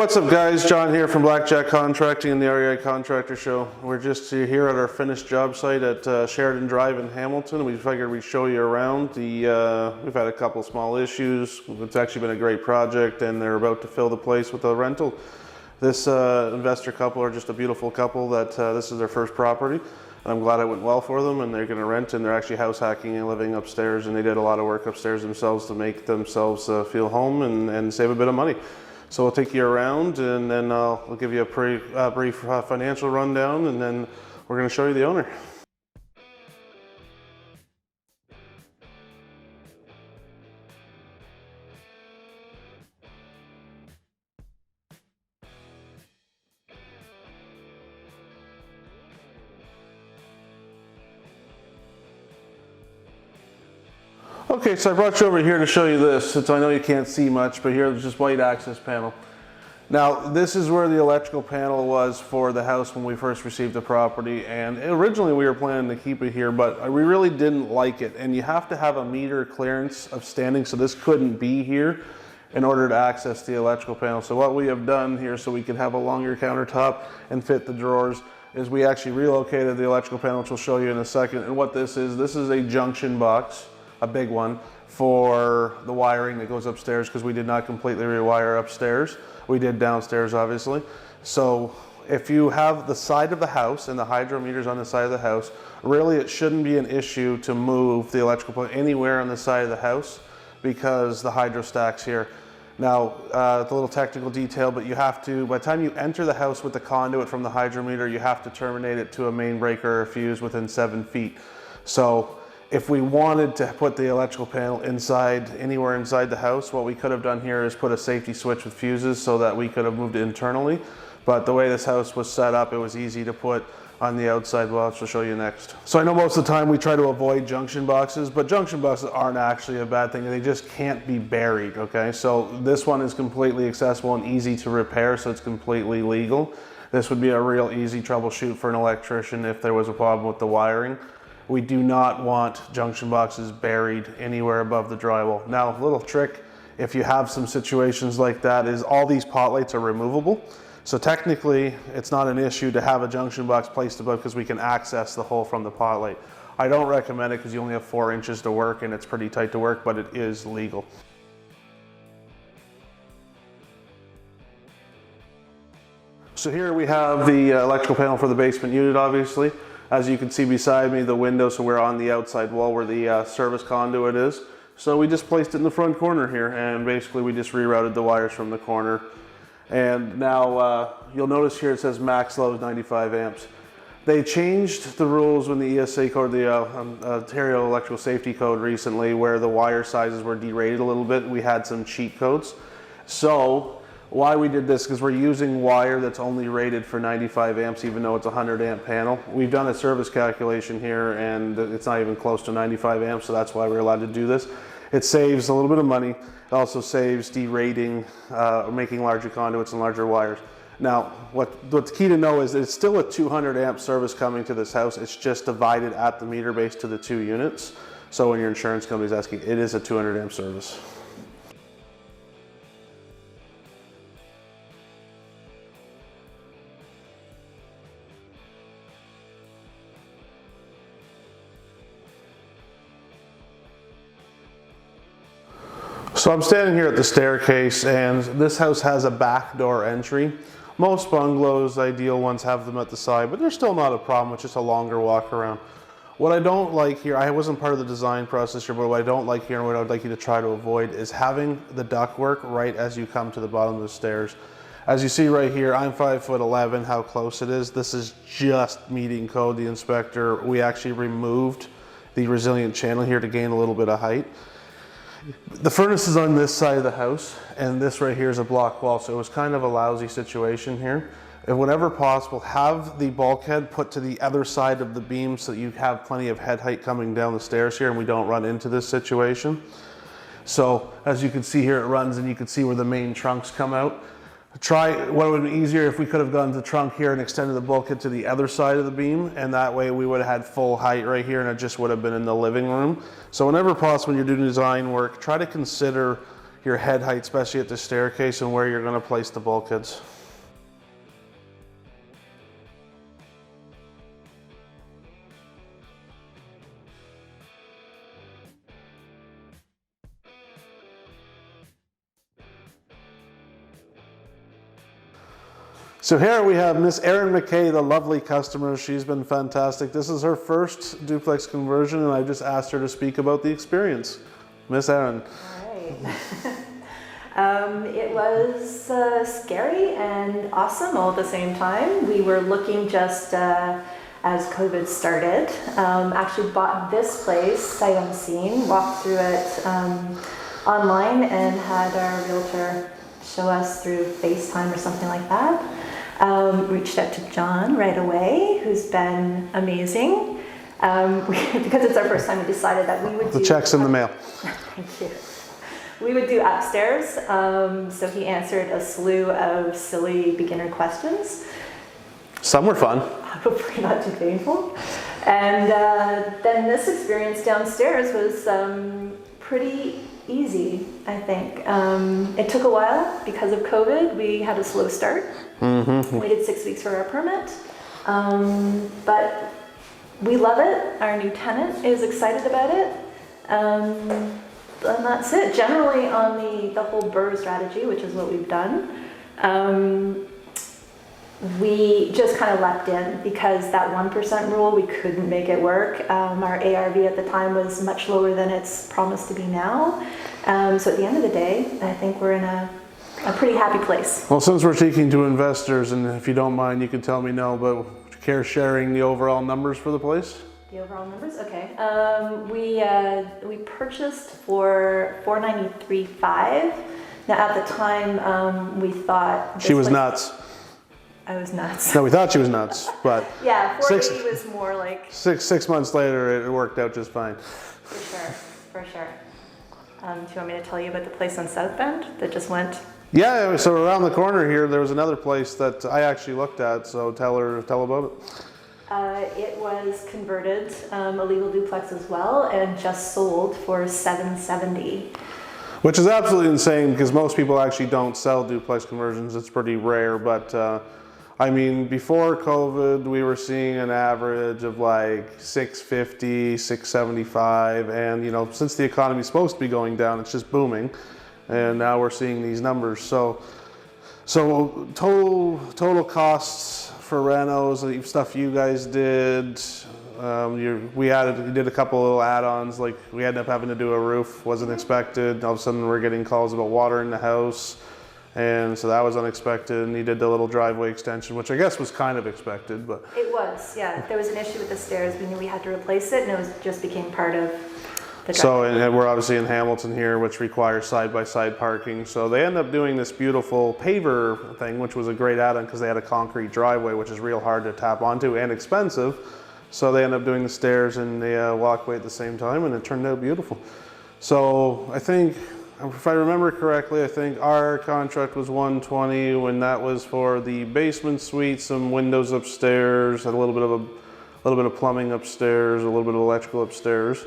what's up guys? John here from Blackjack Contracting and the REI Contractor Show. We're just here at our finished job site at Sheridan Drive in Hamilton. We figured we'd show you around. We've had a couple small issues. It's actually been a great project and they're about to fill the place with a rental. This investor couple are just a beautiful couple that this is their first property. And I'm glad it went well for them, and they're going to rent, and they're actually house hacking and living upstairs, and they did a lot of work upstairs themselves to make themselves feel home and save a bit of money. So we'll take you around, and then I'll give you a brief financial rundown, and then we're going to show you the owner. Okay, so I brought you over here to show you this. I know you can't see much, but here's just white access panel. Now, this is where the electrical panel was for the house when we first received the property, and originally we were planning to keep it here, but we really didn't like it, and you have to have a meter clearance of standing, so this couldn't be here in order to access the electrical panel. So what we have done here so we can have a longer countertop and fit the drawers is we actually relocated the electrical panel, which we'll show you in a second. And what this is a junction box, a big one, for the wiring that goes upstairs, because we did not completely rewire upstairs. We did downstairs, obviously. So if you have the side of the house and the hydro meters on the side of the house, really it shouldn't be an issue to move the electrical plug anywhere on the side of the house because the hydro stacks here. Now, it's a little technical detail, but you have to, by the time you enter the house with the conduit from the hydro meter, you have to terminate it to a main breaker or fuse within 7 feet. So if we wanted to put the electrical panel inside, anywhere inside the house, what we could have done here is put a safety switch with fuses so that we could have moved it internally. But the way this house was set up, it was easy to put on the outside wall, which I'll show you next. So I know most of the time we try to avoid junction boxes, but junction boxes aren't actually a bad thing. They just can't be buried, okay? So this one is completely accessible and easy to repair, so it's completely legal. This would be a real easy troubleshoot for an electrician if there was a problem with the wiring. We do not want junction boxes buried anywhere above the drywall. Now, a little trick, if you have some situations like that, is all these pot lights are removable. So technically, it's not an issue to have a junction box placed above because we can access the hole from the pot light. I don't recommend it because you only have 4 inches to work and it's pretty tight to work, but it is legal. So here we have the electrical panel for the basement unit, obviously. As you can see beside me, the window, so we're on the outside wall where the service conduit is. So we just placed it in the front corner here, and basically we just rerouted the wires from the corner. And now you'll notice here it says max load 95 amps. They changed the rules when the ESA code, the Ontario Electrical Safety Code recently, where the wire sizes were derated a little bit. We had some cheat codes. So why we did this, because we're using wire that's only rated for 95 amps, even though it's a 100 amp panel. We've done a service calculation here and it's not even close to 95 amps, so that's why we're allowed to do this. It saves a little bit of money. It also saves derating, making larger conduits and larger wires. Now, what's key to know is that it's still a 200 amp service coming to this house. It's just divided at the meter base to the 2 units. So when your insurance company is asking, it is a 200 amp service. So I'm standing here at the staircase, and this house has a back door entry. Most bungalows, ideal ones, have them at the side, but they're still not a problem. It's just a longer walk around. What I don't like here, I wasn't part of the design process here, but what I don't like here and what I would like you to try to avoid is having the ductwork right as you come to the bottom of the stairs. As you see right here, I'm 5'11", how close it is. This is just meeting code, the inspector. We actually removed the resilient channel here to gain a little bit of height. The furnace is on this side of the house, and this right here is a block wall, so it was kind of a lousy situation here. And whenever possible, have the bulkhead put to the other side of the beam so that you have plenty of head height coming down the stairs here and we don't run into this situation. So as you can see here, it runs and you can see where the main trunks come out. What would have been easier if we could have gone to the trunk here and extended the bulkhead to the other side of the beam, and that way we would have had full height right here and it just would have been in the living room. So whenever possible when you're doing design work, try to consider your head height, especially at the staircase, and where you're going to place the bulkheads. So here we have Miss Erin McKay, the lovely customer. She's been fantastic. This is her first duplex conversion, and I just asked her to speak about the experience. Miss Erin. All right. It was scary and awesome all at the same time. We were looking just as COVID started. Actually bought this place sight unseen, walked through it online, and had our realtor show us through FaceTime or something like that. Reached out to John right away, who's been amazing. Because it's our first time, we decided that we would do... The check's in the mail. Thank you. We would do upstairs, so he answered a slew of silly beginner questions. Some were fun. Hopefully not too painful. And then this experience downstairs was pretty easy, I think. It took a while because of COVID. We had a slow start. Mm-hmm. Waited 6 weeks for our permit. But we love it. Our new tenant is excited about it. And that's it. Generally on the whole BRRRR strategy, which is what we've done, we just kind of leapt in because that 1% rule, we couldn't make it work. Our ARV at the time was much lower than it's promised to be now. So at the end of the day, I think we're in a pretty happy place. Well, since we're speaking to investors, and if you don't mind, you can tell me no, but would you care sharing the overall numbers for the place? The overall numbers? Okay. We purchased for $493,500. Now at the time, we thought... She was nuts. I was nuts. No, we thought she was nuts, but... Yeah, 480 was more like... Six months later, it worked out just fine. For sure. Do you want me to tell you about the place on South Bend that just went? Yeah, so around the corner here, there was another place that I actually looked at, so tell about it. It was converted, a legal duplex as well, and just sold for $770,000. Which is absolutely insane because most people actually don't sell duplex conversions. It's pretty rare, but I mean, before COVID, we were seeing an average of like $650,000, $675,000, and you know, since the economy is supposed to be going down, it's just booming, and now we're seeing these numbers. So total costs for renos, stuff you guys did. We did a couple little add-ons, like we ended up having to do a roof, wasn't expected. All of a sudden we're getting calls about water in the house, and so that was unexpected. And you did the little driveway extension, which I guess was kind of expected, but it was, yeah. There was an issue with the stairs. We knew we had to replace it, and just became part of the driveway. So, and we're obviously in Hamilton here, which requires side-by-side parking. So they ended up doing this beautiful paver thing, which was a great add-on because they had a concrete driveway, which is real hard to tap onto and expensive. So they ended up doing the stairs and the walkway at the same time, and it turned out beautiful. So I think, if I remember correctly, I think our contract was $120 when that was for the basement suite, some windows upstairs, a little bit of plumbing upstairs, a little bit of electrical upstairs.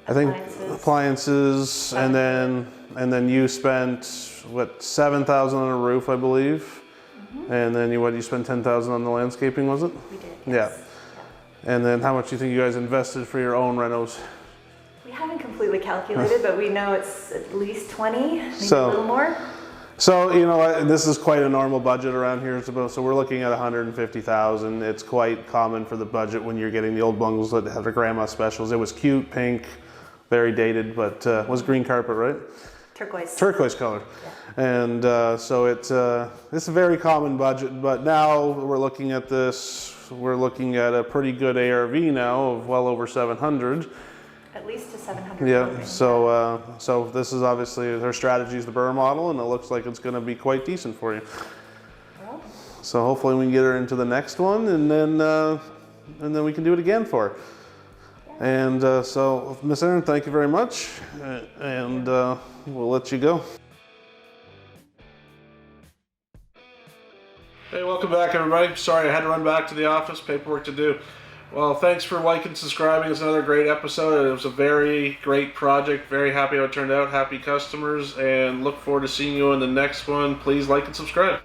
I think appliances, and then you spent what, $7,000 on a roof, I believe, and then you spent $10,000 on the landscaping, was it? We did. Yes. Yeah. And then how much do you think you guys invested for your own renos? We haven't completely calculated, but we know it's at least 20, maybe a little more. So, you know, this is quite a normal budget around here. So we're looking at $150,000. It's quite common for the budget when you're getting the old bungalows that have their grandma specials. It was cute, pink, very dated, but was green carpet, right? Turquoise. Turquoise color. Yeah. And so it's a very common budget, but now we're looking at this. We're looking at a pretty good ARV now of well over 700. At least to 700. Yeah. So this is obviously her strategy is the BRRRR model, and it looks like it's going to be quite decent for you. Well, so hopefully we can get her into the next one, and then we can do it again for her. Yeah. And so Miss Erin, thank you very much, and we'll let you go. Hey, welcome back everybody. Sorry I had to run back to the office, paperwork to do. Well, thanks for liking and subscribing. It's another great episode. It was a very great project. Very happy how it turned out. Happy customers, and look forward to seeing you in the next one. Please like and subscribe.